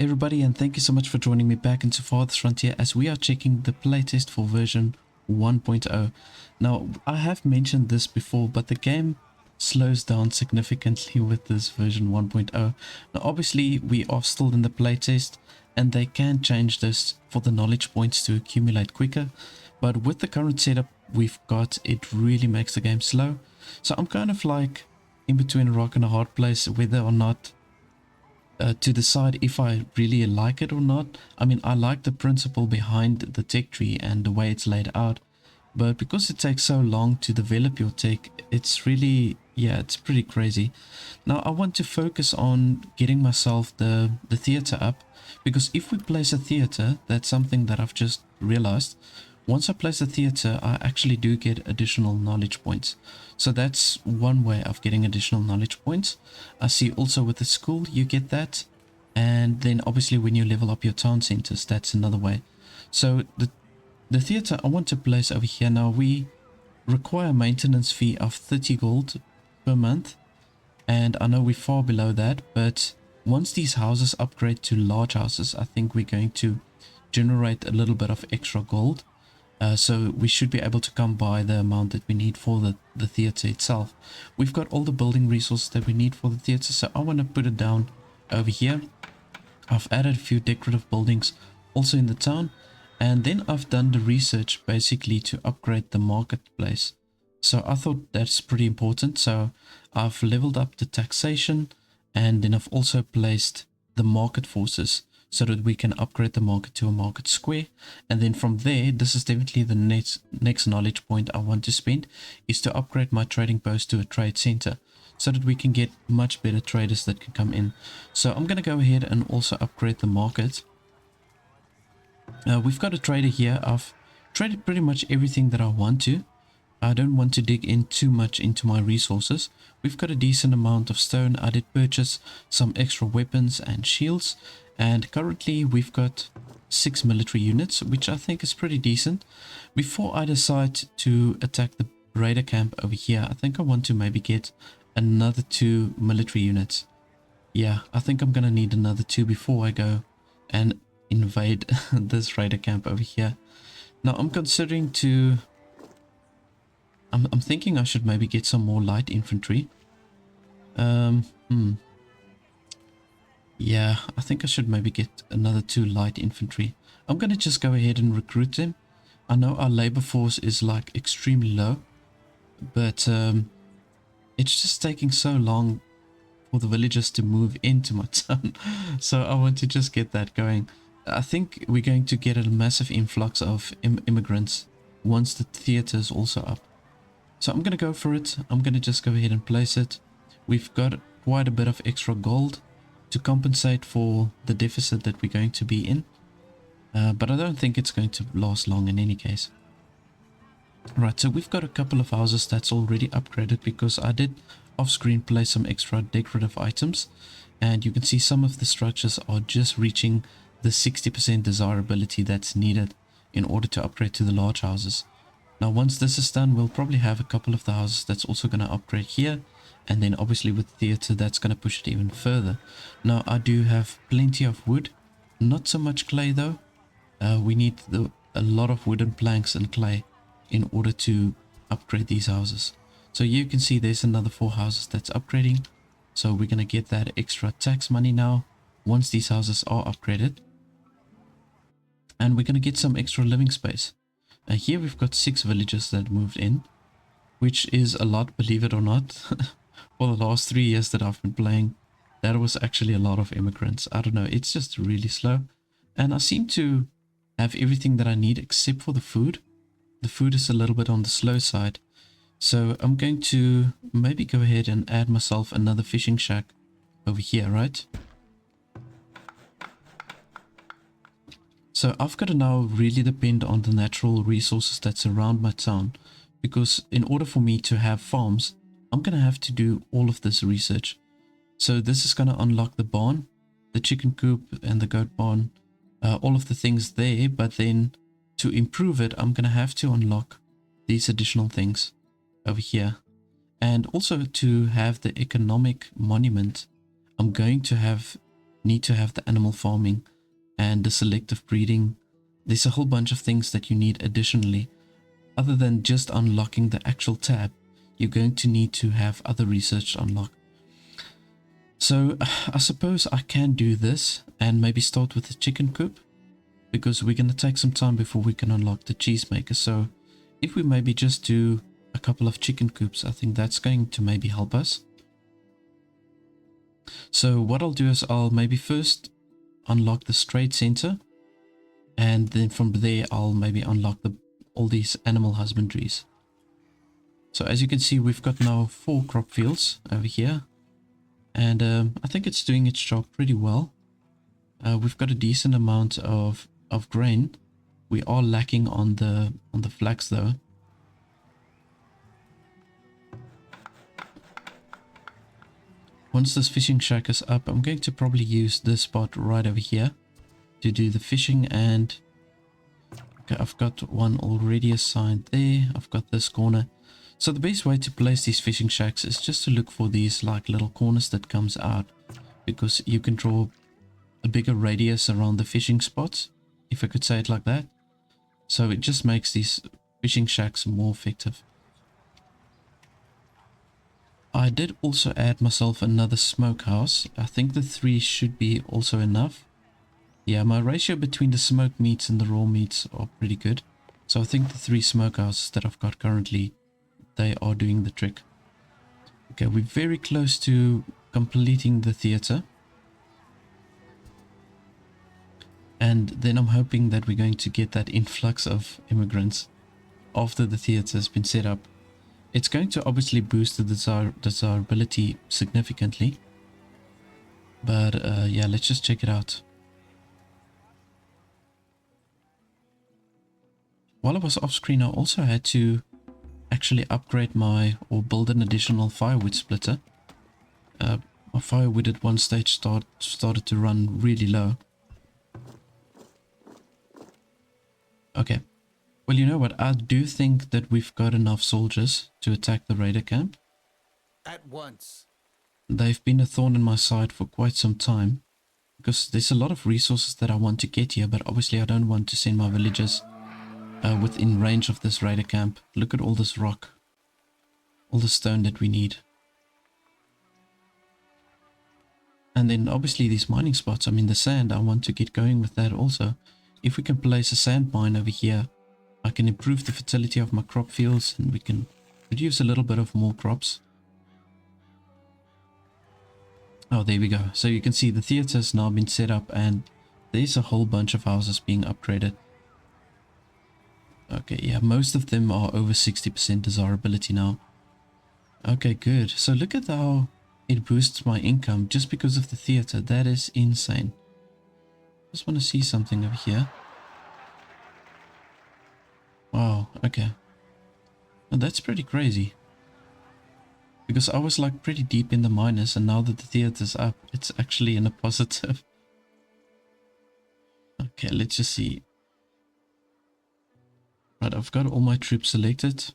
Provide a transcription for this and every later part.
Everybody, and thank you so much for joining me back into Farthest Frontier as we are checking the playtest for version 1.0. Now, I have mentioned this before, but the game slows down significantly with this version 1.0. Now, obviously, we are still in the playtest, and they can change this for the knowledge points to accumulate quicker. But with the current setup we've got, it really makes the game slow. So I'm kind of like in between a rock and a hard place, whether or not to decide if I really like it or not. I mean, I like the principle behind the tech tree and the way it's laid out, but because it takes so long to develop your tech, it's really, yeah, it's pretty crazy. Now I want to focus on getting myself the theater up, because if we place a theater, that's something that I've just realized. Once I place a theater, I actually do get additional knowledge points. So that's one way of getting additional knowledge points. I see also with the school you get that. And then obviously when you level up your town centers, that's another way. So the theater I want to place over here. Now we require a maintenance fee of 30 gold per month. And I know we're far below that, but once these houses upgrade to large houses, I think we're going to generate a little bit of extra gold. So we should be able to come by the amount that we need for the theater itself. We've got all the building resources that we need for the theater, so I want to put it down over here. I've added a few decorative buildings also in the town, and then I've done the research basically to upgrade the marketplace. So I thought that's pretty important. So I've leveled up the taxation, and then I've also placed the market forces, so that we can upgrade the market to a market square. And then from there, this is definitely the next knowledge point I want to spend, is to upgrade my trading post to a trade center, so that we can get much better traders that can come in. So I'm going to go ahead and also upgrade the market. We've got a trader here. I've traded pretty much everything that I want to. I don't want to dig in too much into my resources. We've got a decent amount of stone. I did purchase some extra weapons and shields. And currently we've got 6 military units, which I think is pretty decent. Before I decide to attack the raider camp over here, I think I want to maybe get another 2 military units. Yeah, I think I'm gonna need another 2 before I go and invade this raider camp over here. Now I'm considering to... I'm thinking I should maybe get some more light infantry. Yeah, I think I should maybe get another 2 light infantry. I'm going to just go ahead and recruit them. I know our labor force is like extremely low, but it's just taking so long for the villagers to move into my town. So I want to just get that going. I think we're going to get a massive influx of immigrants once the theater is also up. So I'm going to go for it. I'm going to just go ahead and place it. We've got quite a bit of extra gold to compensate for the deficit that we're going to be in. But I don't think it's going to last long in any case. Right, so we've got a couple of houses that's already upgraded, because I did off-screen place some extra decorative items. And you can see some of the structures are just reaching the 60% desirability that's needed in order to upgrade to the large houses. Now once this is done, we'll probably have a couple of the houses that's also going to upgrade here. And then obviously with theater, that's going to push it even further. Now I do have plenty of wood, not so much clay though. We need a lot of wooden planks and clay in order to upgrade these houses. So you can see there's another 4 houses that's upgrading. So we're going to get that extra tax money now once these houses are upgraded. And we're going to get some extra living space. Here we've got 6 villagers that moved in, which is a lot, believe it or not. For the last 3 years that I've been playing, that was actually a lot of immigrants. I don't know, it's just really slow. And I seem to have everything that I need except for the food. The food is a little bit on the slow side. So I'm going to maybe go ahead and add myself another fishing shack over here, right? So I've got to now really depend on the natural resources that surround my town, because in order for me to have farms, I'm going to have to do all of this research. So this is going to unlock the barn, the chicken coop and the goat barn, all of the things there. But then to improve it, I'm going to have to unlock these additional things over here. And also to have the economic monument, I'm going to have need to have the animal farming and the selective breeding. There's a whole bunch of things that you need additionally. Other than just unlocking the actual tab, you're going to need to have other research unlocked. So I suppose I can do this and maybe start with the chicken coop, because we're going to take some time before we can unlock the cheesemaker. So if we maybe just do a couple of chicken coops, I think that's going to maybe help us. So what I'll do is I'll maybe first unlock the straight center, and then from there I'll maybe unlock all these animal husbandries. So as you can see, we've got now 4 crop fields over here, and I think it's doing its job pretty well. We've got a decent amount of grain. We are lacking on the flax though. Once this fishing shack is up, I'm going to probably use this spot right over here to do the fishing. And okay, I've got one already assigned there. I've got this corner. So the best way to place these fishing shacks is just to look for these like little corners that comes out, because you can draw a bigger radius around the fishing spots, if I could say it like that. So it just makes these fishing shacks more effective. I did also add myself another smokehouse. I think the 3 should be also enough. Yeah, my ratio between the smoked meats and the raw meats are pretty good. So I think the 3 smokehouses that I've got currently, they are doing the trick. Okay, we're very close to completing the theater. And then I'm hoping that we're going to get that influx of immigrants after the theater has been set up. It's going to obviously boost the desirability significantly. But yeah, let's just check it out. While I was off screen, I also had to actually upgrade or build an additional firewood splitter. My firewood at one stage started to run really low. Okay. Well, you know what? I do think that we've got enough soldiers to attack the raider camp. At once. They've been a thorn in my side for quite some time, because there's a lot of resources that I want to get here, but obviously I don't want to send my villagers within range of this raider camp. Look at all this rock, all the stone that we need. And then obviously these mining spots, I mean the sand, I want to get going with that also. If we can place a sand mine over here, I can improve the fertility of my crop fields, and we can produce a little bit of more crops. Oh, there we go. So you can see the theater has now been set up, and there's a whole bunch of houses being upgraded. Okay, yeah, most of them are over 60% desirability now. Okay, good. So look at how it boosts my income just because of the theater. That is insane. Just want to see something over here. Wow, okay. Well, that's pretty crazy. Because I was like pretty deep in the minus, and now that the theater's up, it's actually in a positive. Okay, let's just see. Right, I've got all my troops selected.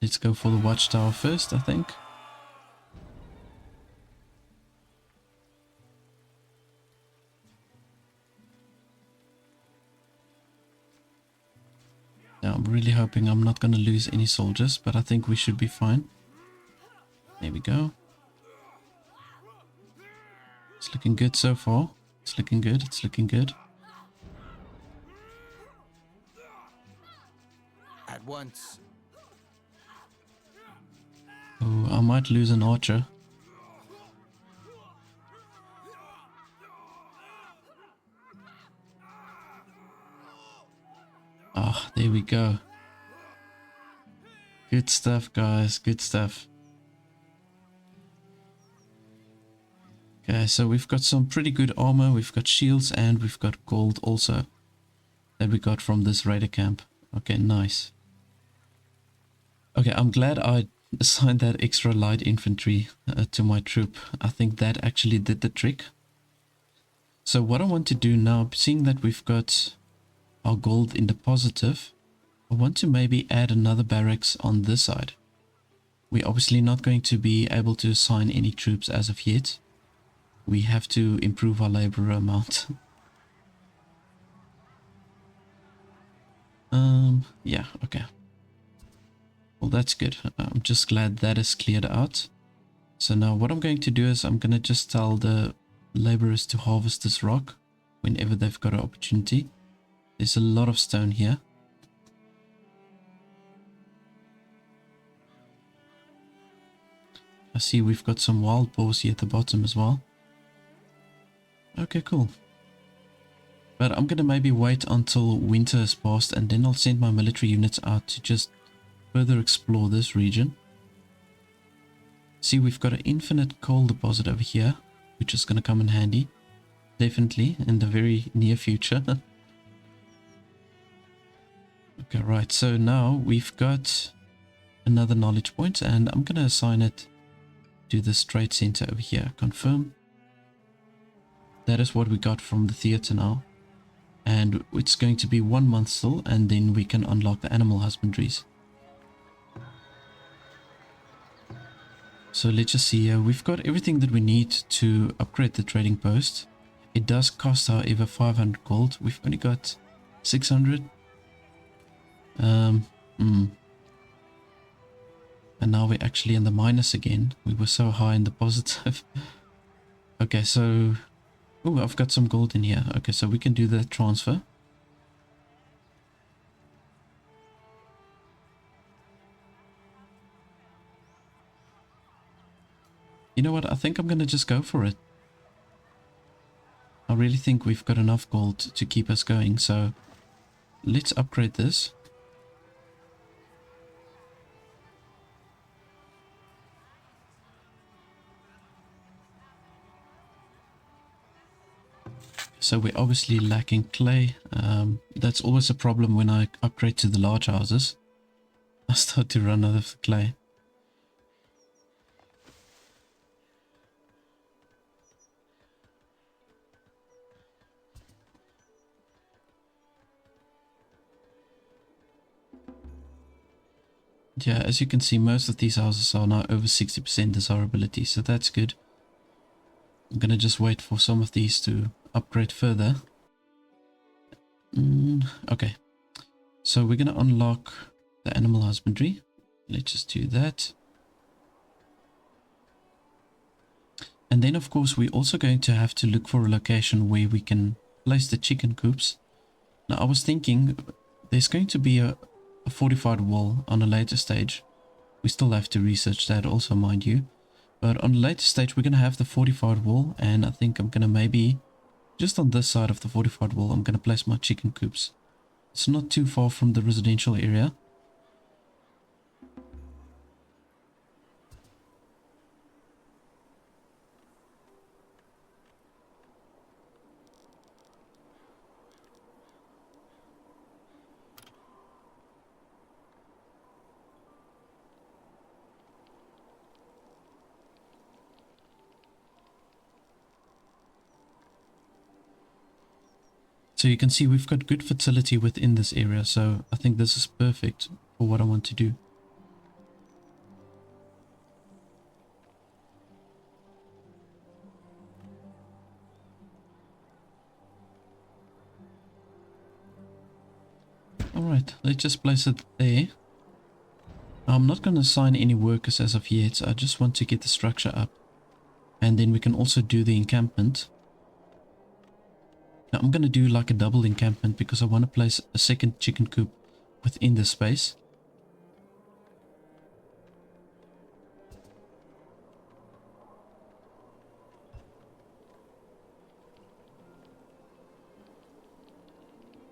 Let's go for the watchtower first, I think. Now, I'm really hoping I'm not going to lose any soldiers, but I think we should be fine. There we go. It's looking good so far. It's looking good. It's looking good. At once. Oh, I might lose an archer. Ah, there we go. Good stuff, guys. Good stuff. Okay, so we've got some pretty good armor. We've got shields, and we've got gold also that we got from this raider camp. Okay, nice. Okay, I'm glad I assigned that extra light infantry to my troop. I think that actually did the trick. So what I want to do now, seeing that we've got our gold in the positive, I want to maybe add another barracks on this side. We're obviously not going to be able to assign any troops as of yet. We have to improve our laborer amount. Yeah, okay. Well, that's good. I'm just glad that is cleared out. So now what I'm going to do is I'm going to just tell the laborers to harvest this rock whenever they've got an opportunity. There's a lot of stone here. I see we've got some wild boars here at the bottom as well. Okay, cool. But I'm going to maybe wait until winter has passed and then I'll send my military units out to just further explore this region. See, we've got an infinite coal deposit over here, which is going to come in handy. Definitely in the very near future. Okay, right. So now we've got another knowledge point and I'm going to assign it to this trade center over here. Confirm. That is what we got from the theater now. And it's going to be 1 month still, and then we can unlock the animal husbandries. So let's just see here. We've got everything that we need to upgrade the trading post. It does cost, however, 500 gold. We've only got 600. And now we're actually in the minus again. We were so high in the positive. Okay, so... Oh, I've got some gold in here. Okay, so we can do the transfer. You know what? I think I'm going to just go for it. I really think we've got enough gold to keep us going. So let's upgrade this. So we're obviously lacking clay. That's always a problem when I upgrade to the large houses. I start to run out of clay. Yeah, as you can see, most of these houses are now over 60% desirability, so that's good. I'm gonna just wait for some of these to upgrade further. Okay, so we're gonna unlock the animal husbandry. Let's just do that. And then of course we're also going to have to look for a location where we can place the chicken coops. Now I was thinking there's going to be a fortified wall on a later stage. We still have to research that also, mind you. But on a later stage we're going to have the fortified wall, and I think I'm going to maybe, just on this side of the fortified wall, I'm going to place my chicken coops. It's not too far from the residential area. So you can see we've got good fertility within this area, so I think this is perfect for what I want to do. Alright, let's just place it there. I'm not going to assign any workers as of yet, I just want to get the structure up. And then we can also do the encampment. Now I'm going to do like a double encampment because I want to place a second chicken coop within this space.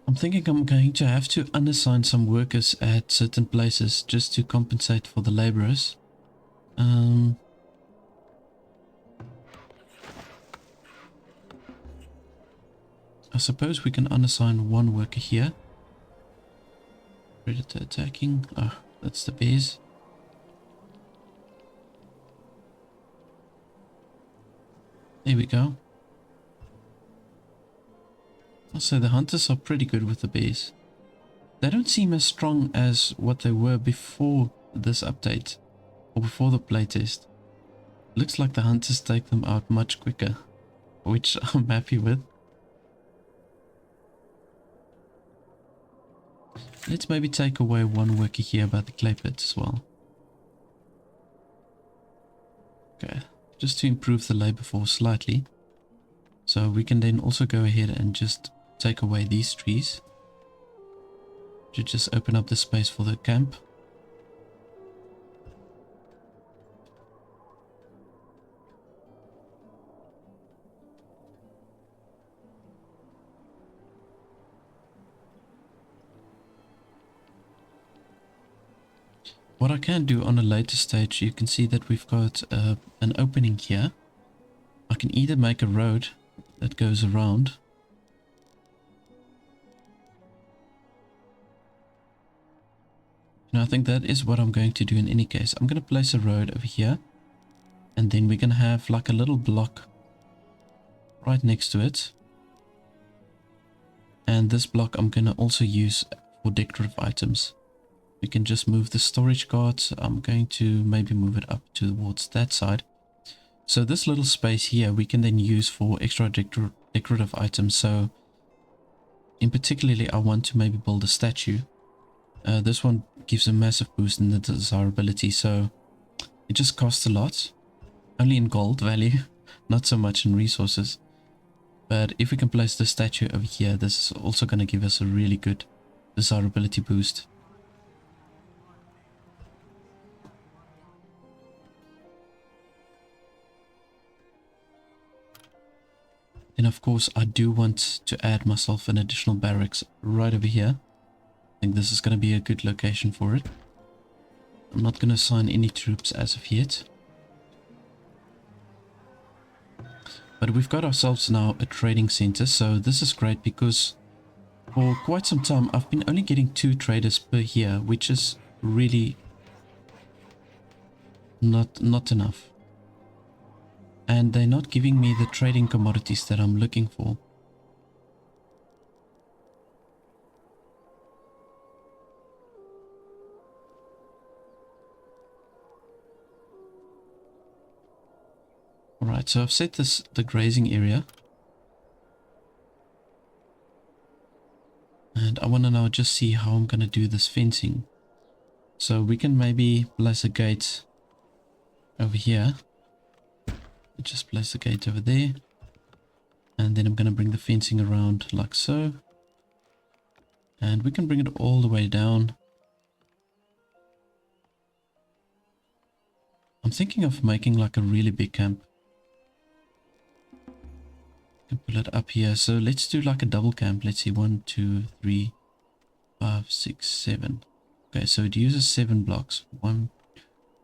I'm thinking I'm going to have to unassign some workers at certain places just to compensate for the laborers. I suppose we can unassign one worker here. Predator attacking. Oh, that's the bears. There we go. Also, the hunters are pretty good with the bears. They don't seem as strong as what they were before this update. or before the playtest. Looks like the hunters take them out much quicker, which I'm happy with. Let's maybe take away one worker here about the clay pit as well. Okay, just to improve the labor force slightly. So we can then also go ahead and just take away these trees to just open up the space for the camp. What I can do on a later stage, you can see that we've got an opening here. I can either make a road that goes around, and I think that is what I'm going to do in any case. I'm going to place a road over here, and then we're going to have like a little block right next to it. And this block I'm going to also use for decorative items. We can just move the storage carts. I'm going to maybe move it up towards that side. So this little space here we can then use for extra decorative items. So in particularly I want to maybe build a statue. This one gives a massive boost in the desirability, so it just costs a lot. Only in gold value, not so much in resources. But if we can place the statue over here, this is also going to give us a really good desirability boost. Then of course I do want to add myself an additional barracks right over here. I think this is going to be a good location for it. I'm not going to assign any troops as of yet. But we've got ourselves now a trading center, so this is great because for quite some time I've been only getting 2 traders per year, which is really not enough. And they're not giving me the trading commodities that I'm looking for. Alright, so I've set the grazing area. And I want to now just see how I'm going to do this fencing. So we can maybe place a gate over here. Just place the gate over there. And then I'm going to bring the fencing around like so. And we can bring it all the way down. I'm thinking of making like a really big camp. Can pull it up here. So let's do like a double camp. Let's see, 1, 2, 3, 5, 6, 7. Okay, so it uses 7 blocks. 1,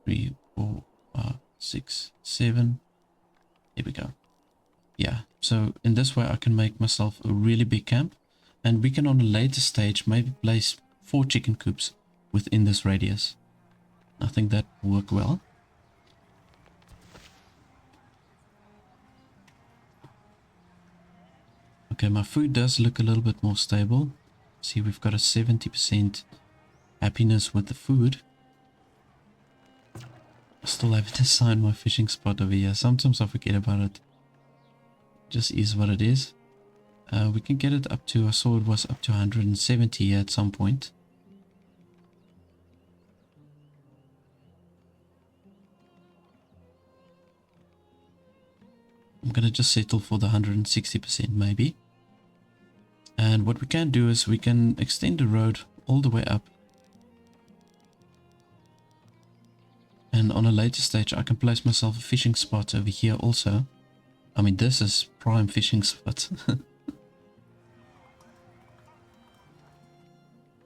3, 4, 5, 6, 7. Here we go. Yeah, so in this way I can make myself a really big camp, and we can on a later stage maybe place 4 chicken coops within this radius. I think that will work well. Okay, my food does look a little bit more stable. See, we've got a 70% happiness with the food. I still haven't assigned my fishing spot over here. Sometimes I forget about it. Just is what it is. We can get it up to, I saw it was up to 170 at some point. I'm gonna just settle for the 160% maybe. And what we can do is we can extend the road all the way up. And on a later stage I can place myself a fishing spot over here also. I mean, this is prime fishing spot.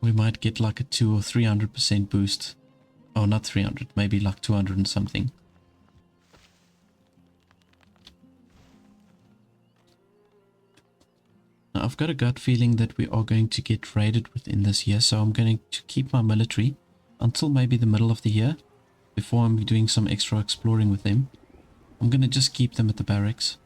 We might get like a 200 or 300% boost. Oh, not 300, maybe like 200 and something. Now, I've got a gut feeling that we are going to get raided within this year, so I'm going to keep my military until maybe the middle of the year before I'm doing some extra exploring with them. I'm going to just keep them at the barracks.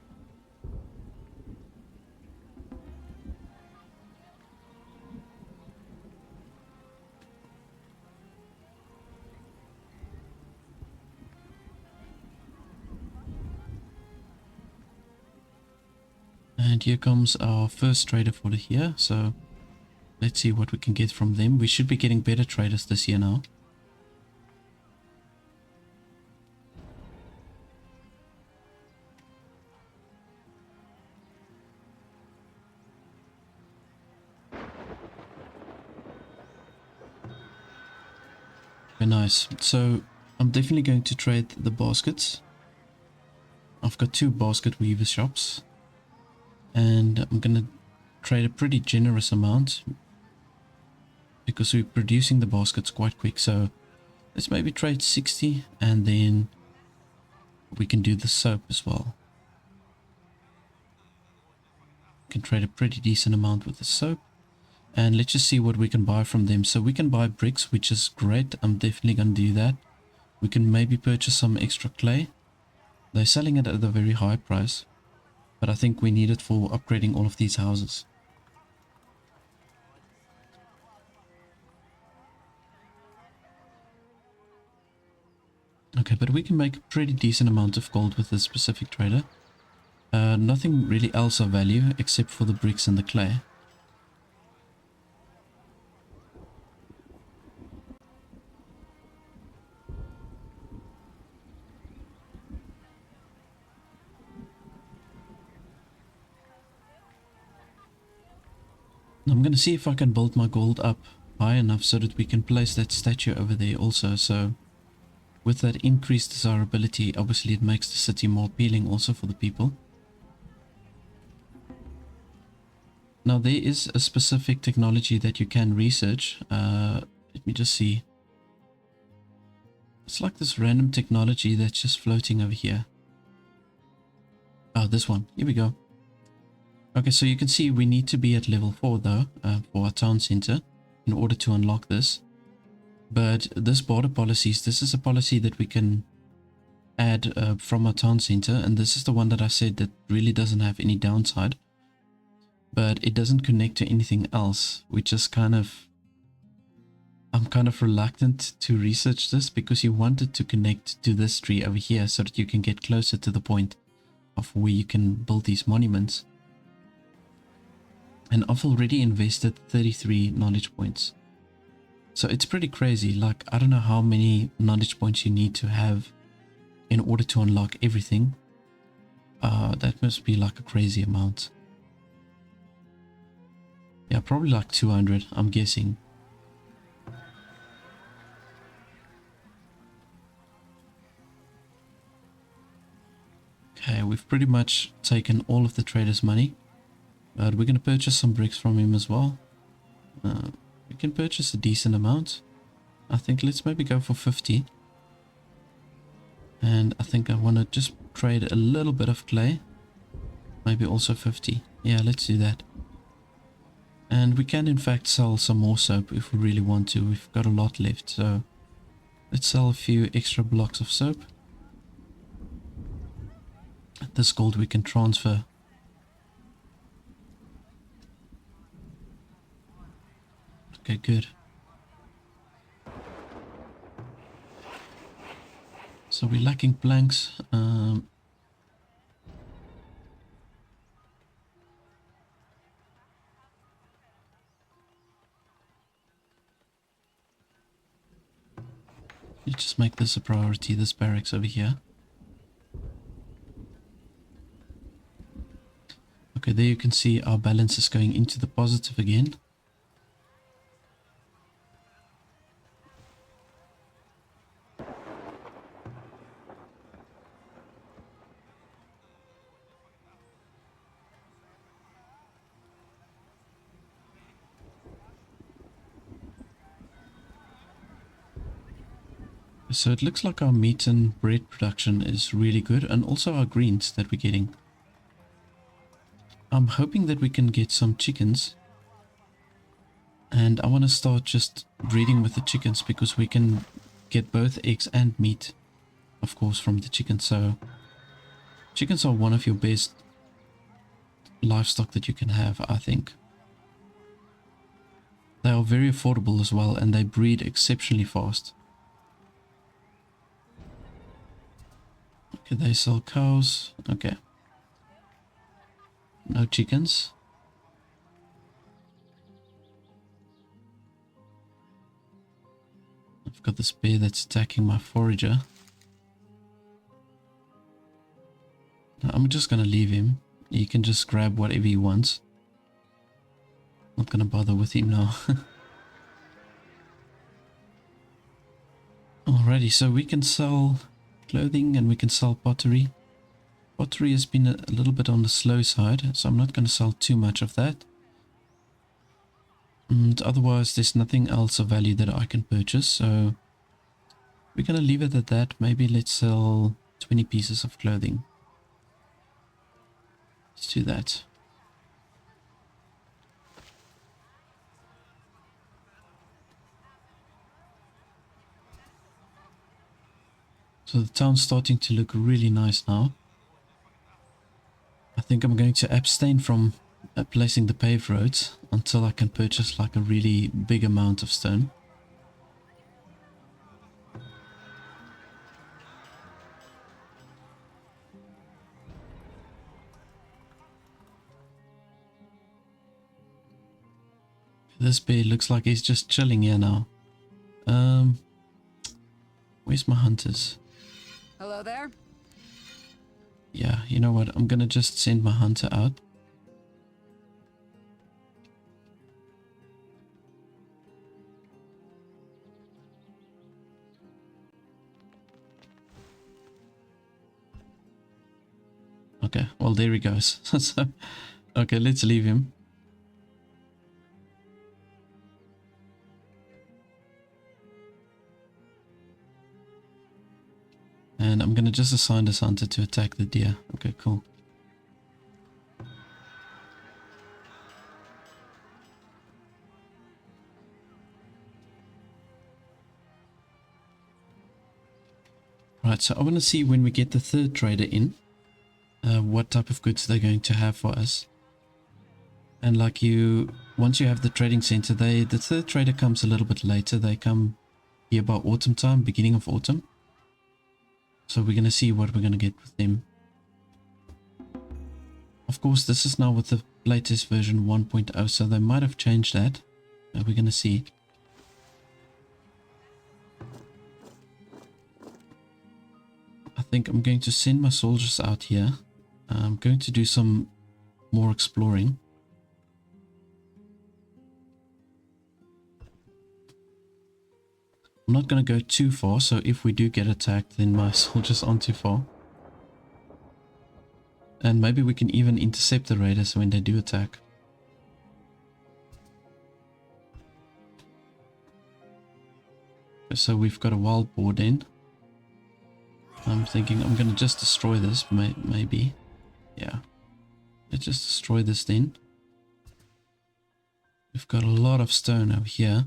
And here comes our first trader for the year. So let's see what we can get from them. We should be getting better traders this year now. Very nice. So I'm definitely going to trade the baskets. I've got 2 basket weaver shops. And I'm going to trade a pretty generous amount because we're producing the baskets quite quick. So let's maybe trade 60 and then we can do the soap as well. Can trade a pretty decent amount with the soap. And let's just see what we can buy from them. So we can buy bricks, which is great. I'm definitely going to do that. We can maybe purchase some extra clay. They're selling it at a very high price, but I think we need it for upgrading all of these houses. Okay, but we can make a pretty decent amount of gold with this specific trader. Nothing really else of value except for the bricks and the clay. I'm going to see if I can build my gold up high enough so that we can place that statue over there also. So with that increased desirability, obviously it makes the city more appealing also for the people. Now there is a specific technology that you can research. Let me just see. It's like this random technology that's just floating over here. Oh, this one. Here we go. Okay, so you can see we need to be at level 4 though, for our town center in order to unlock this. But this border policies, this is a policy that we can add from our town center, and this is the one that I said that really doesn't have any downside. But it doesn't connect to anything else, which is kind of... I'm kind of reluctant to research this because you want it to connect to this tree over here so that you can get closer to the point of where you can build these monuments. And I've already invested 33 knowledge points. So it's pretty crazy. Like, I don't know how many knowledge points you need to have in order to unlock everything. That must be like a crazy amount. Yeah, probably like 200, I'm guessing. Okay, we've pretty much taken all of the trader's money. But we're going to purchase some bricks from him as well. We can purchase a decent amount. I think let's maybe go for 50. And I think I want to just trade a little bit of clay. Maybe also 50. Yeah, let's do that. And we can in fact sell some more soap if we really want to. We've got a lot left. So let's sell a few extra blocks of soap. This gold we can transfer. Okay, good. So we're lacking planks. You just make this a priority, this barracks over here. Okay, there you can see our balance is going into the positive again. So it looks like our meat and bread production is really good, and also our greens that we're getting. I'm hoping that we can get some chickens, and I want to start just breeding with the chickens because we can get both eggs and meat, of course, from the chickens. So chickens are one of your best livestock that you can have, I think. They are very affordable as well, and they breed exceptionally fast. Okay, they sell cows. Okay. No chickens. I've got this bear that's attacking my forager. I'm just gonna leave him. He can just grab whatever he wants. Not gonna bother with him now. Alrighty, so we can sell clothing and we can sell pottery. Pottery has been a little bit on the slow side, so I'm not going to sell too much of that. And otherwise, there's nothing else of value that I can purchase, so we're going to leave it at that. Maybe let's sell 20 pieces of clothing. Let's do that. So the town's starting to look really nice now. I think I'm going to abstain from placing the paved roads until I can purchase like a really big amount of stone. This bear looks like he's just chilling here now. Where's my hunters? Hello there. Yeah, you know what? I'm gonna just send my hunter out. Okay, well there he goes. So, okay, let's leave him. And I'm gonna just assign this hunter to attack the deer. Okay, cool. Right, so I want to see when we get the third trader in, what type of goods they're going to have for us. And like once you have the trading center, the third trader comes a little bit later. They come here by autumn time, beginning of autumn. So we're going to see what we're going to get with them. Of course, this is now with the latest version 1.0, so they might have changed that. We're going to see. I think I'm going to send my soldiers out here. I'm going to do some more exploring. I'm not going to go too far, so if we do get attacked, then my soldiers aren't too far. And maybe we can even intercept the raiders when they do attack. So we've got a wild boar then. I'm thinking I'm going to just destroy this, maybe. Yeah. Let's just destroy this then. We've got a lot of stone over here.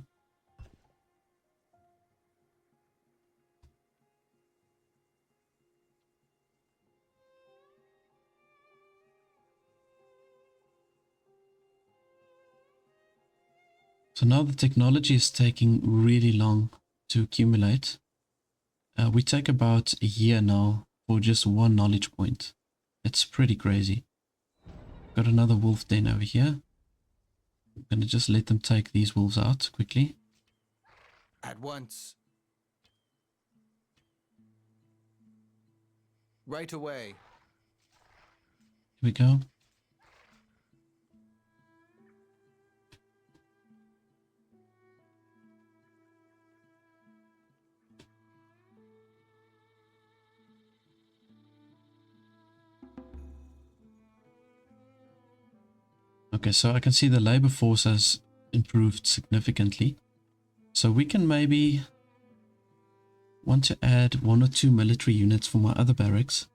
So now the technology is taking really long to accumulate. We take about a year now for just one knowledge point. It's pretty crazy. Got another wolf den over here. I'm going to just let them take these wolves out quickly. At once. Right away. Here we go. Okay, so I can see the labor force has improved significantly. So we can maybe want to add 1 or 2 military units for my other barracks.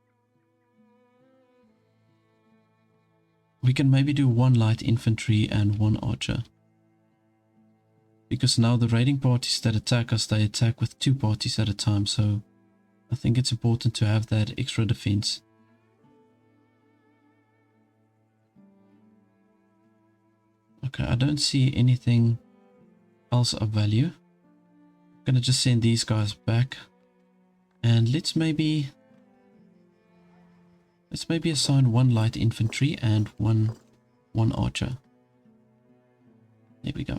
We can maybe do 1 light infantry and 1 archer. Because now the raiding parties that attack us, they attack with 2 parties at a time. So I think it's important to have that extra defense. Okay, I don't see anything else of value. I'm gonna just send these guys back. And let's maybe Let's maybe assign 1 light infantry and one archer. There we go.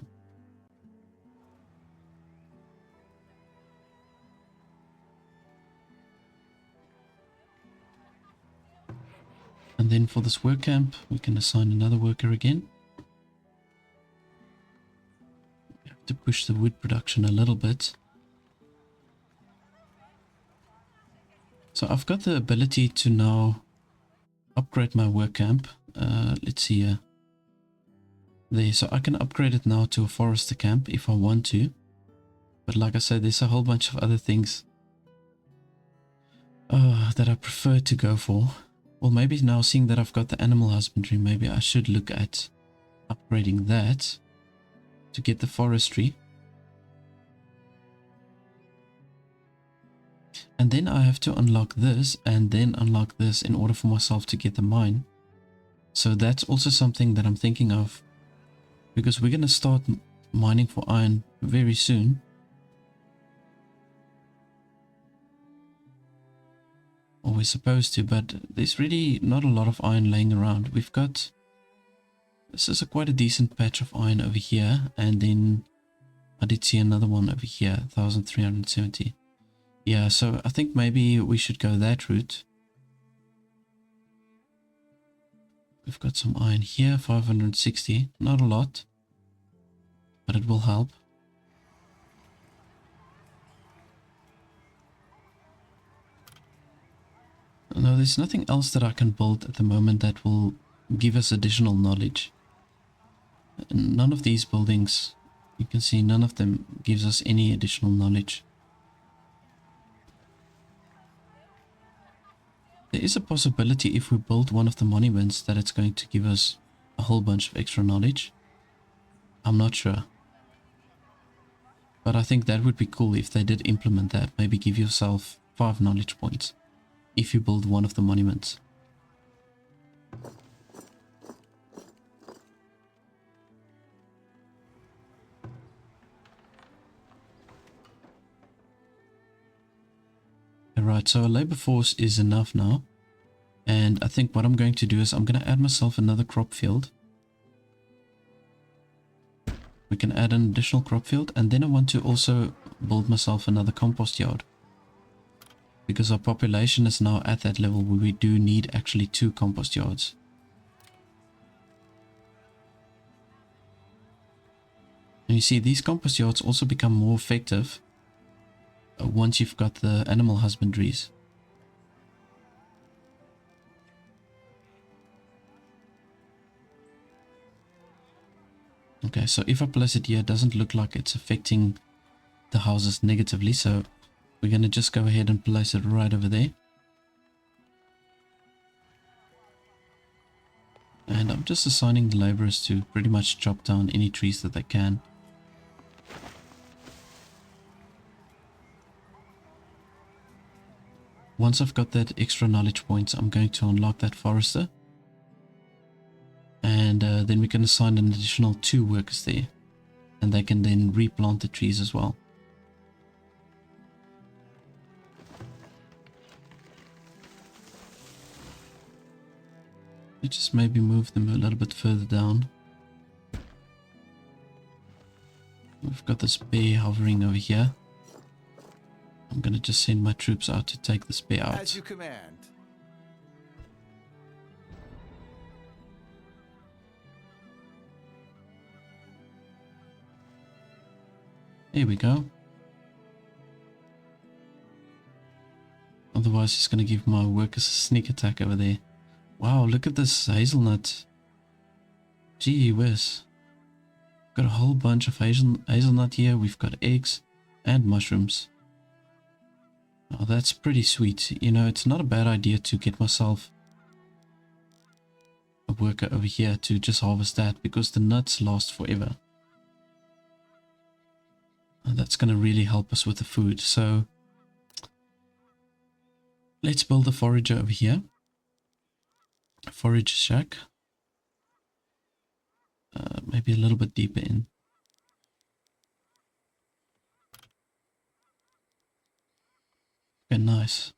And then for this work camp, we can assign another worker again. We have to push the wood production a little bit. So I've got the ability to now upgrade my work camp. Let's see here. There, so I can upgrade it now to a forester camp if I want to. But like I said, there's a whole bunch of other things that I prefer to go for. Well, maybe now seeing that I've got the animal husbandry, maybe I should look at upgrading that to get the forestry. And then I have to unlock this and then unlock this in order for myself to get the mine. So that's also something that I'm thinking of, because we're going to start mining for iron very soon. Or we're supposed to, but there's really not a lot of iron laying around. We've got, this is quite a decent patch of iron over here, and then I did see another one over here, 1370. Yeah, so I think maybe we should go that route. We've got some iron here, 560, not a lot, but it will help. No, there's nothing else that I can build at the moment that will give us additional knowledge. And none of these buildings, you can see none of them gives us any additional knowledge. There is a possibility if we build one of the monuments that it's going to give us a whole bunch of extra knowledge. I'm not sure. But I think that would be cool if they did implement that. Maybe give yourself 5 knowledge points if you build one of the monuments. Alright, so our labor force is enough now. And I think what I'm going to do is I'm going to add myself another crop field. We can add an additional crop field, and then I want to also build myself another compost yard. Because our population is now at that level where we do need actually 2 compost yards. And you see, these compost yards also become more effective once you've got the animal husbandries. Okay, so if I place it here, it doesn't look like it's affecting the houses negatively, so we're going to just go ahead and place it right over there. And I'm just assigning the laborers to pretty much chop down any trees that they can. Once I've got that extra knowledge points, I'm going to unlock that forester. And then we can assign an additional 2 workers there. And they can then replant the trees as well. Let's just maybe move them a little bit further down. We've got this bear hovering over here. I'm going to just send my troops out to take this bear out. As you command. There we go. Otherwise it's going to give my workers a sneak attack over there. Wow, look at this hazelnut. Gee whiz. Got a whole bunch of hazelnut here. We've got eggs and mushrooms. Oh, that's pretty sweet. You know, it's not a bad idea to get myself a worker over here to just harvest that, because the nuts last forever. And that's going to really help us with the food. So let's build a forager over here. A forage shack. Maybe a little bit deeper in. Okay, nice.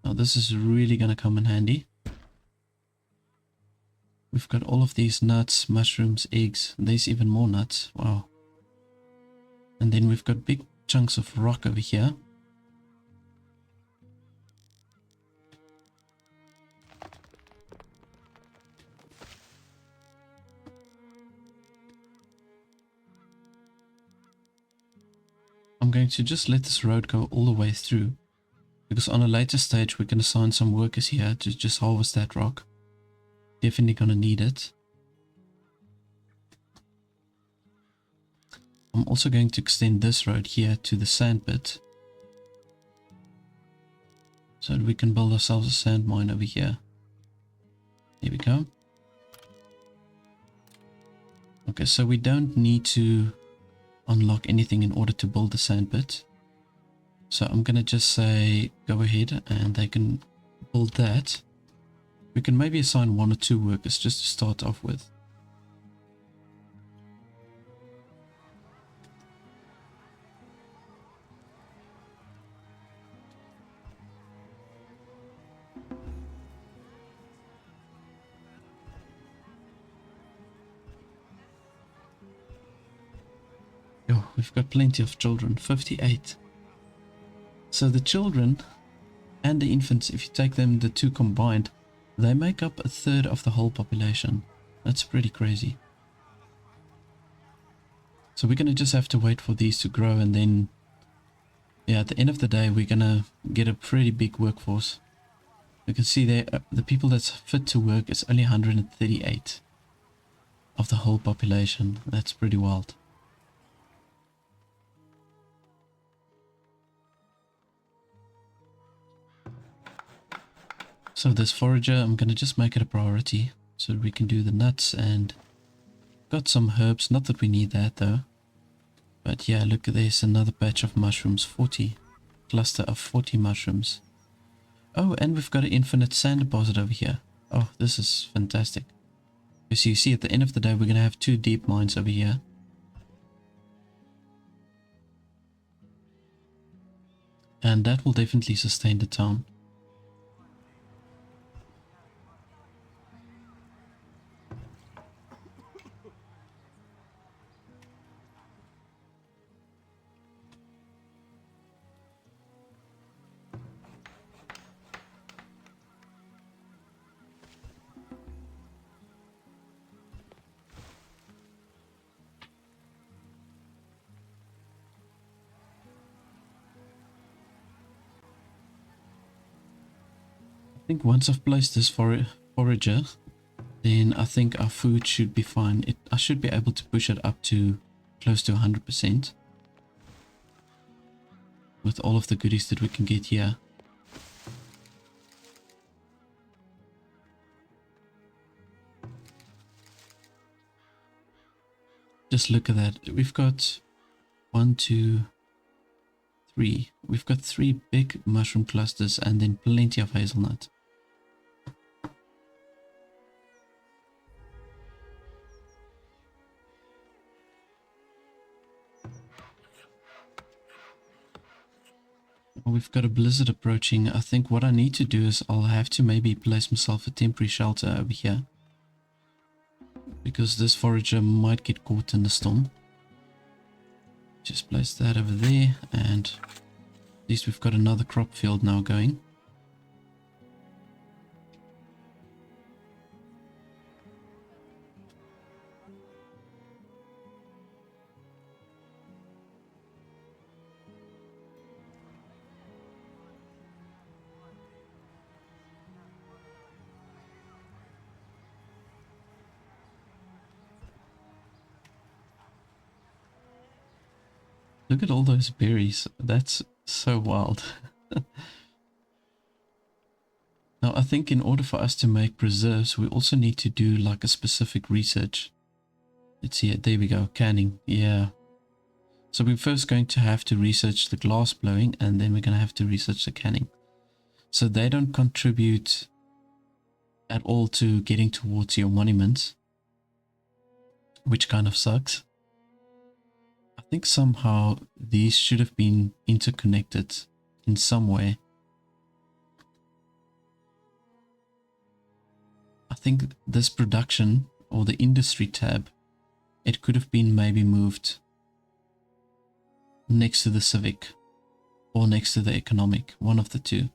Now this is really going to come in handy. We've got all of these nuts, mushrooms, eggs. There's even more nuts. Wow. And then we've got big chunks of rock over here. I'm going to just let this road go all the way through, because on a later stage we can assign some workers here to just harvest that rock. Definitely gonna need it. I'm also going to extend this road here to the sand pit, so that we can build ourselves a sand mine over here. There we go. Okay, so we don't need to unlock anything in order to build the sand pit. So I'm gonna just say go ahead and they can build that. We can maybe assign 1 or 2 workers just to start off with. Oh, we've got plenty of children, 58. So the children and the infants, if you take them, the two combined, they make up 1/3 of the whole population. That's pretty crazy. So we're going to just have to wait for these to grow, and then, yeah, at the end of the day, we're going to get a pretty big workforce. You can see there, the people that's fit to work is only 138 of the whole population. That's pretty wild. So this forager, I'm going to just make it a priority so that we can do the nuts, and got some herbs. Not that we need that though. But yeah, look, there's another batch of mushrooms, 40. Cluster of 40 mushrooms. Oh, and we've got an infinite sand deposit over here. Oh, this is fantastic. Because you see, at the end of the day, we're going to have 2 deep mines over here. And that will definitely sustain the town. I think once I've placed this forager, then I think our food should be fine. I should be able to push it up to close to 100% with all of the goodies that we can get here. Just look at that. We've got 1, 2, 3. We've got 3 big mushroom clusters and then plenty of hazelnut. We've got a blizzard approaching. I think what I need to do is I'll have to maybe place myself a temporary shelter over here, because this forager might get caught in the storm. Just place that over there, and at least we've got another crop field now going. Look at all those berries. That's so wild. Now, I think in order for us to make preserves, we also need to do like a specific research. Let's see it. There we go. Canning. Yeah. So we're first going to have to research the glass blowing, and then we're going to have to research the canning. So they don't contribute at all to getting towards your monuments, which kind of sucks. I think somehow these should have been interconnected in some way. I think this production or the industry tab, it could have been maybe moved next to the civic or next to the economic, one of the two.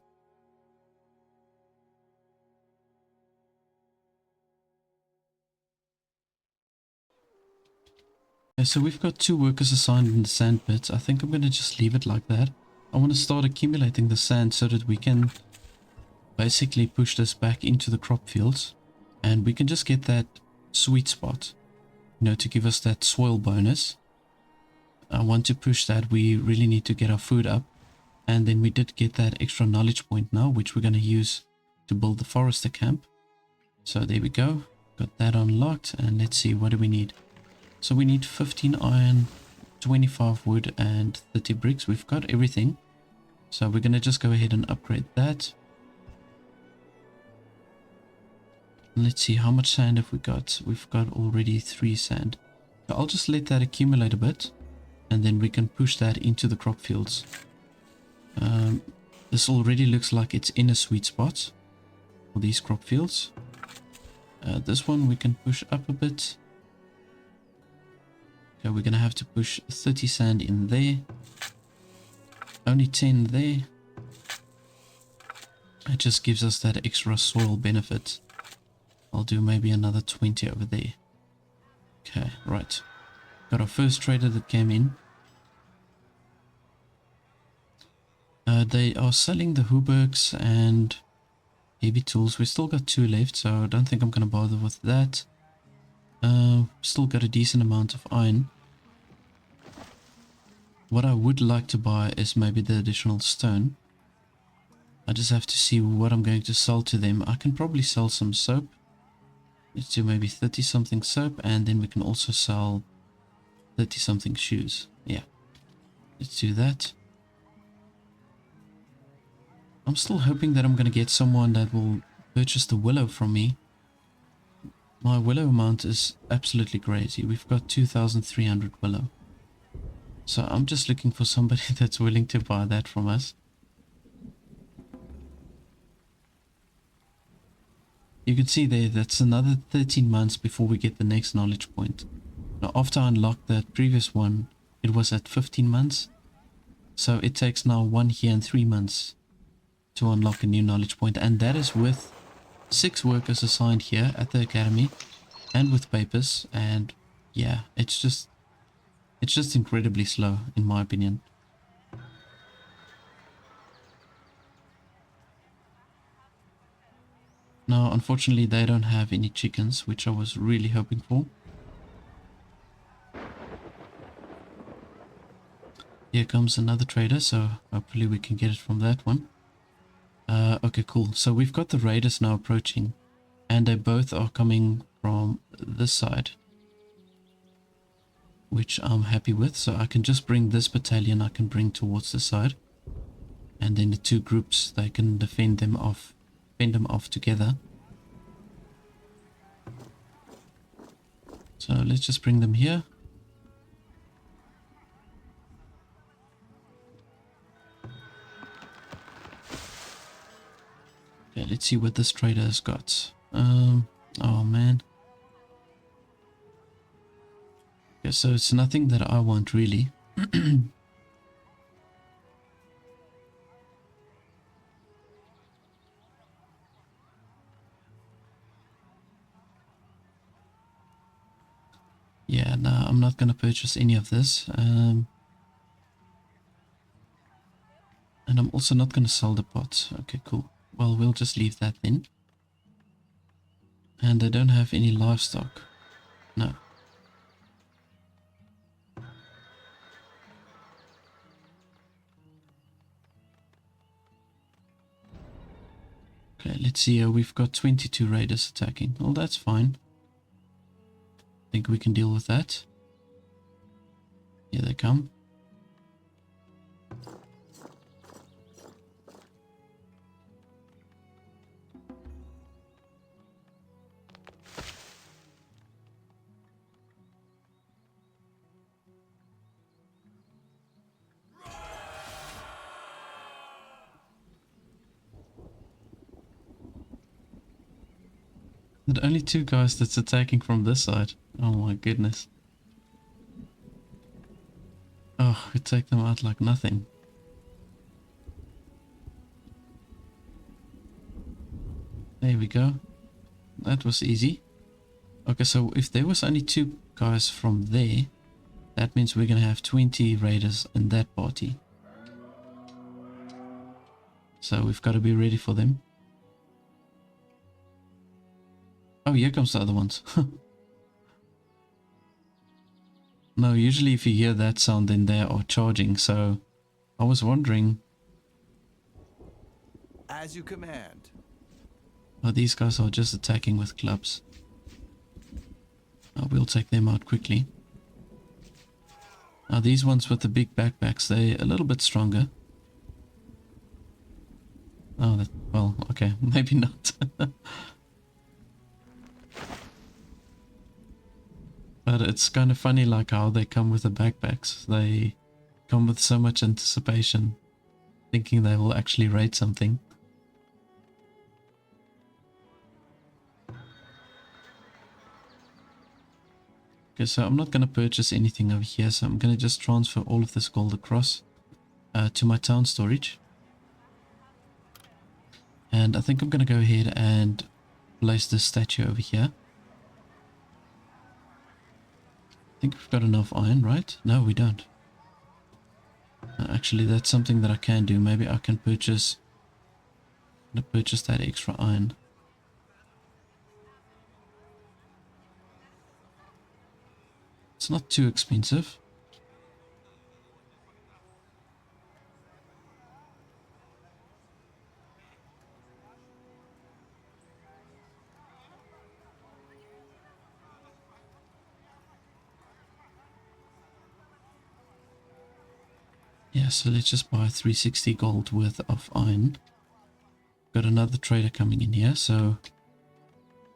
Okay, so we've got 2 workers assigned in the sand pits. I think I'm going to just leave it like that. I want to start accumulating the sand so that we can basically push this back into the crop fields. And we can just get that sweet spot, you know, to give us that soil bonus. I want to push that. We really need to get our food up. And then we did get that extra knowledge point now, which we're going to use to build the forester camp. So there we go. Got that unlocked. And let's see, what do we need? So we need 15 iron, 25 wood, and 30 bricks. We've got everything. So we're going to just go ahead and upgrade that. Let's see, how much sand have we got? We've got already 3 sand. So I'll just let that accumulate a bit. And then we can push that into the crop fields. This already looks like it's in a sweet spot for these crop fields. This one we can push up a bit. Okay, we're going to have to push 30 sand in there. Only 10 there. It just gives us that extra soil benefit. I'll do maybe another 20 over there. Okay, right. Got our first trader that came in. They are selling the Hubergs and heavy tools. We still got 2 left, so I don't think I'm going to bother with that. Still got a decent amount of iron. What I would like to buy is maybe the additional stone. I just have to see what I'm going to sell to them. I can probably sell some soap. Let's do maybe 30 something soap, and then we can also sell 30 something shoes. Yeah, let's do that. I'm still hoping that I'm going to get someone that will purchase the willow from me. My willow amount is absolutely crazy. We've got 2,300 willow. So I'm just looking for somebody that's willing to buy that from us. You can see there, that's another 13 months before we get the next knowledge point. Now after I unlocked that previous one, it was at 15 months. So it takes now 1 year and 3 months to unlock a new knowledge point. And that is with 6 workers assigned here at the academy and with papers. And yeah, it's just incredibly slow in my opinion. Now unfortunately they don't have any chickens, which I was really hoping for. Here comes another trader, so hopefully we can get it from that one. Okay, cool. So we've got the raiders now approaching, and they both are coming from this side, which I'm happy with. So I can just bring this battalion, I can bring towards the side, and then the 2 groups, they can defend them off together. So let's just bring them here. Okay, let's see what this trader has got. Oh man. Okay, so it's nothing that I want really. Yeah, no, I'm not going to purchase any of this. And I'm also not going to sell the pots. Okay, cool. Well, we'll just leave that then. And they don't have any livestock. No. Okay, let's see here. We've got 22 raiders attacking. Well, that's fine. I think we can deal with that. Here they come. There are only 2 guys that's attacking from this side. Oh my goodness. Oh, we take them out like nothing. There we go. That was easy. Okay, so if there was only 2 guys from there, that means we're gonna have 20 raiders in that party. So we've got to be ready for them. Oh, here comes the other ones. No, usually if you hear that sound, then they are charging. So I was wondering. As you command. Oh, these guys are just attacking with clubs. Oh, we'll take them out quickly. Now these ones with the big backpacks, they're a little bit stronger. Oh, well, okay, maybe not. But it's kind of funny like how they come with the backpacks. They come with so much anticipation, thinking they will actually raid something. Okay, so I'm not going to purchase anything over here, so I'm going to just transfer all of this gold across to my town storage. And I think I'm going to go ahead and place this statue over here. I think we've got enough iron, right? No, we don't. Actually, that's something that I can do. Maybe I can purchase... I'm going to purchase that extra iron. It's not too expensive. Yeah, so let's just buy 360 gold worth of iron. Got another trader coming in here, so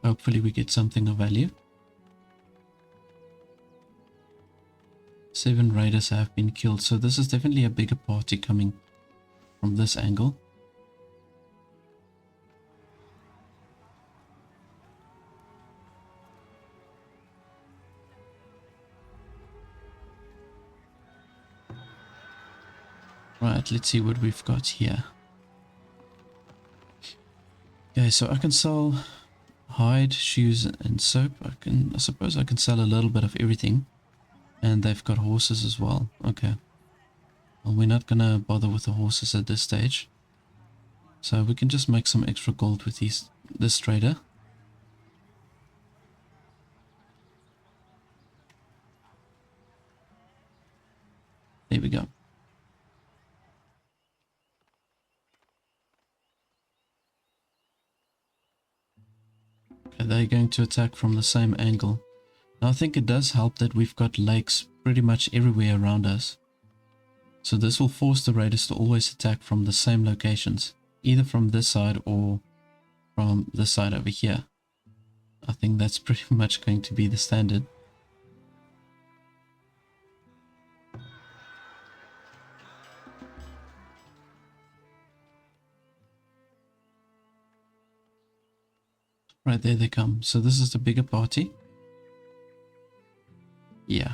hopefully we get something of value. 7 raiders have been killed, so this is definitely a bigger party coming from this angle. Right, let's see what we've got here. Okay, so I can sell hide, shoes, and soap. I suppose I can sell a little bit of everything. And they've got horses as well. Okay. Well, we're not gonna bother with the horses at this stage. So we can just make some extra gold with this trader. There we go. Okay, they're going to attack from the same angle. Now I think it does help that we've got lakes pretty much everywhere around us. So this will force the raiders to always attack from the same locations. Either from this side or from this side over here. I think that's pretty much going to be the standard. Right, there they come. So this is the bigger party. Yeah.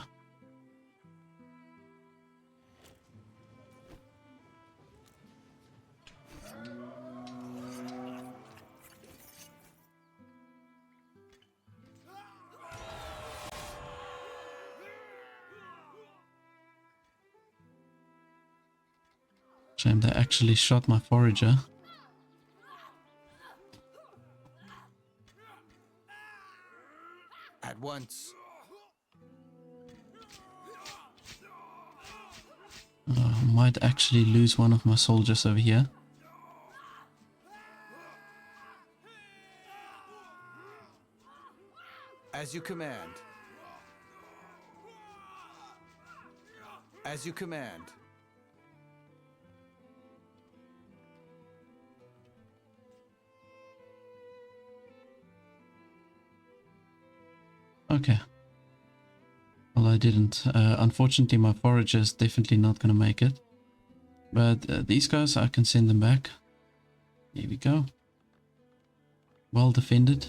Shame they actually shot my forager. At once. I might actually lose one of my soldiers over here. As you command. As you command. Okay. Well, I didn't. Unfortunately, my forager is definitely not going to make it. But these guys, I can send them back. Here we go. Well defended.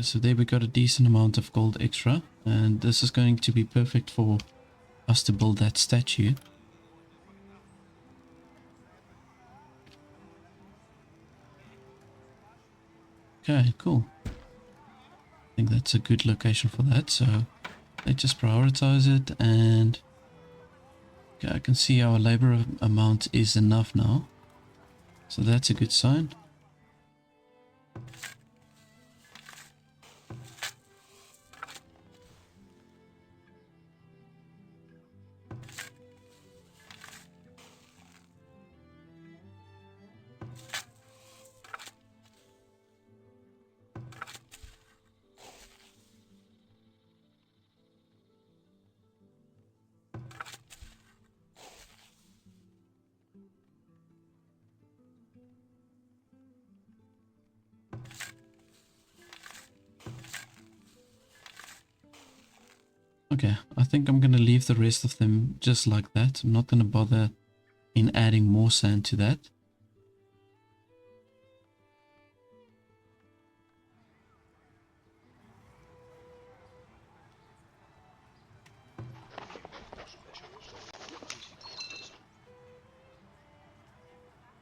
So there we got a decent amount of gold extra, and this is going to be perfect for us to build that statue. Okay, cool. I think that's a good location for that, so let's just prioritize it. And okay, I can see our labor amount is enough now, so that's a good sign. Okay, I think I'm going to leave the rest of them just like that. I'm not going to bother in adding more sand to that.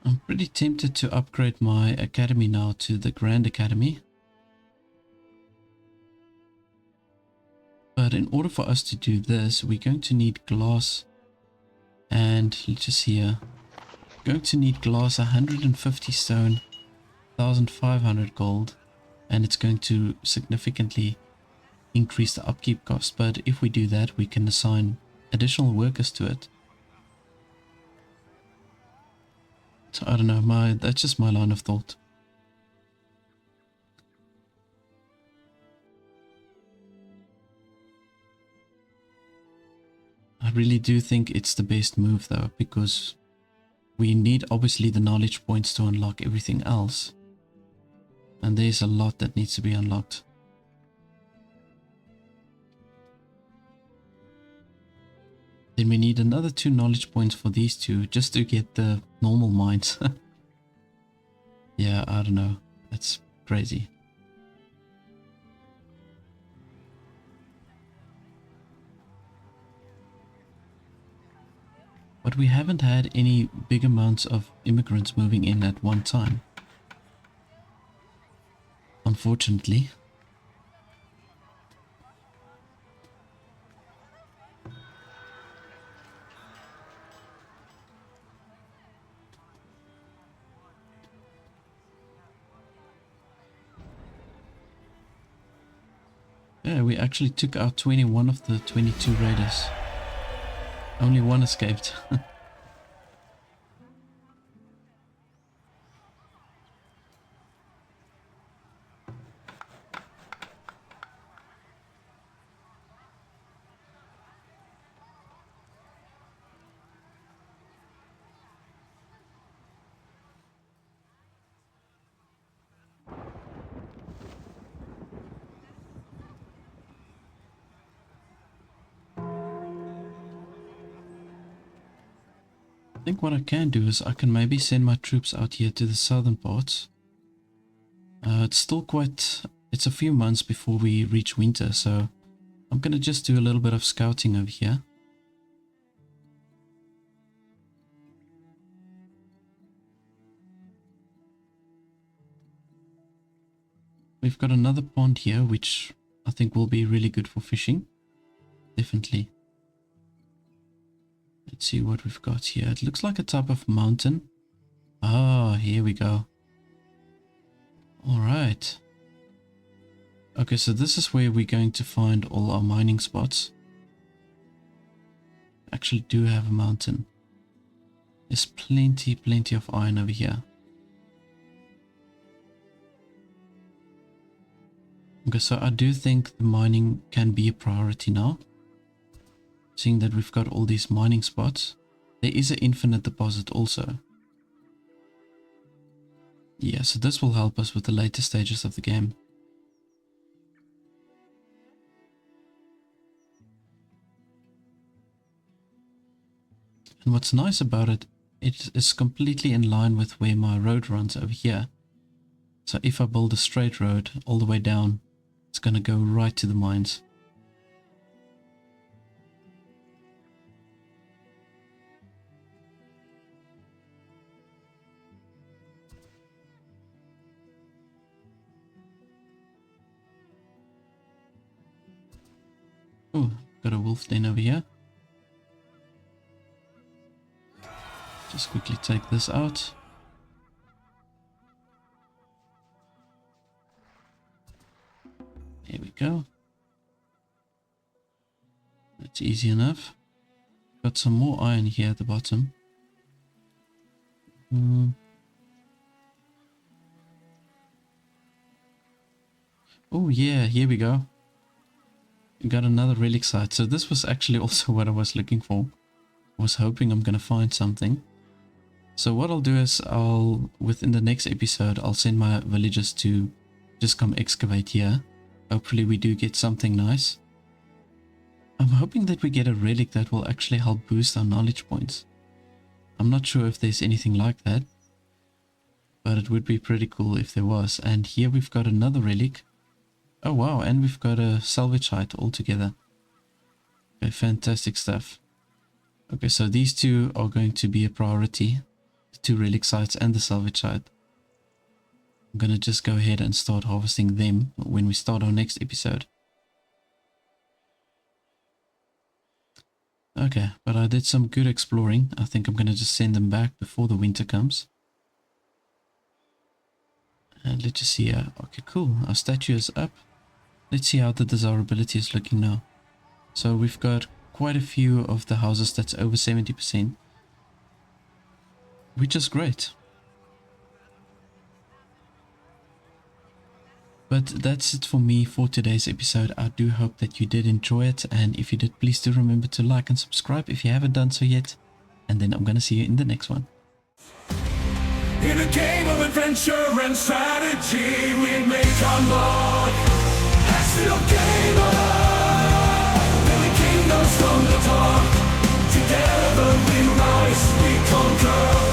I'm pretty tempted to upgrade my academy now to the Grand Academy. But in order for us to do this, we're going to need glass. And let's just see here. We're going to need glass, 150 stone, 1500 gold. And it's going to significantly increase the upkeep cost. But if we do that, we can assign additional workers to it. So I don't know, that's just my line of thought. I really do think it's the best move though, because we need obviously the knowledge points to unlock everything else. And there's a lot that needs to be unlocked. Then we need another 2 knowledge points for these two, just to get the normal mines. Yeah, I don't know. That's crazy. But we haven't had any big amounts of immigrants moving in at one time, unfortunately. Yeah, we actually took out 21 of the 22 raiders. Only one escaped. I think what I can do is I can maybe send my troops out here to the southern parts. It's still it's a few months before we reach winter, so I'm gonna just do a little bit of scouting over here. We've got another pond here, which I think will be really good for fishing. Definitely. Let's see what we've got here. It looks like a type of mountain. Ah, here we go. Alright. Okay, so this is where we're going to find all our mining spots. Actually do have a mountain. There's plenty of iron over here. Okay, so I do think the mining can be a priority now. Seeing that we've got all these mining spots. There is an infinite deposit also. Yeah, so this will help us with the later stages of the game. And what's nice about it, it is completely in line with where my road runs over here. So if I build a straight road all the way down, It's gonna go right to the mines. Oh, got a wolf den over here. Just quickly take this out. There we go. That's easy enough. Got some more iron here at the bottom. Oh yeah, here we go. We got another relic site. So this was actually also what I was looking for. I was hoping I'm gonna find something. So what I'll do is within the next episode, I'll send my villagers to just come excavate here. Hopefully we do get something nice. I'm hoping that we get a relic that will actually help boost our knowledge points. I'm not sure if there's anything like that, but it would be pretty cool if there was. And here we've got another relic. Oh wow, and we've got a salvage site altogether. Okay, fantastic stuff. Okay, so these two are going to be a priority. The 2 relic sites and the salvage site. I'm gonna just go ahead and start harvesting them when we start our next episode. Okay, but I did some good exploring. I think I'm gonna just send them back before the winter comes. And let's just see here. Okay, cool. Our statue is up. Let's see how the desirability is looking now. So we've got quite a few of the houses that's over 70%. Which is great. But that's it for me for today's episode. I do hope that you did enjoy it, and if you did, please do remember to like and subscribe if you haven't done so yet. And then I'm gonna see you in the next one. In a game of adventure and strategy, we make our mark. Escalating, many kingdoms from the top. Together we rise, we conquer.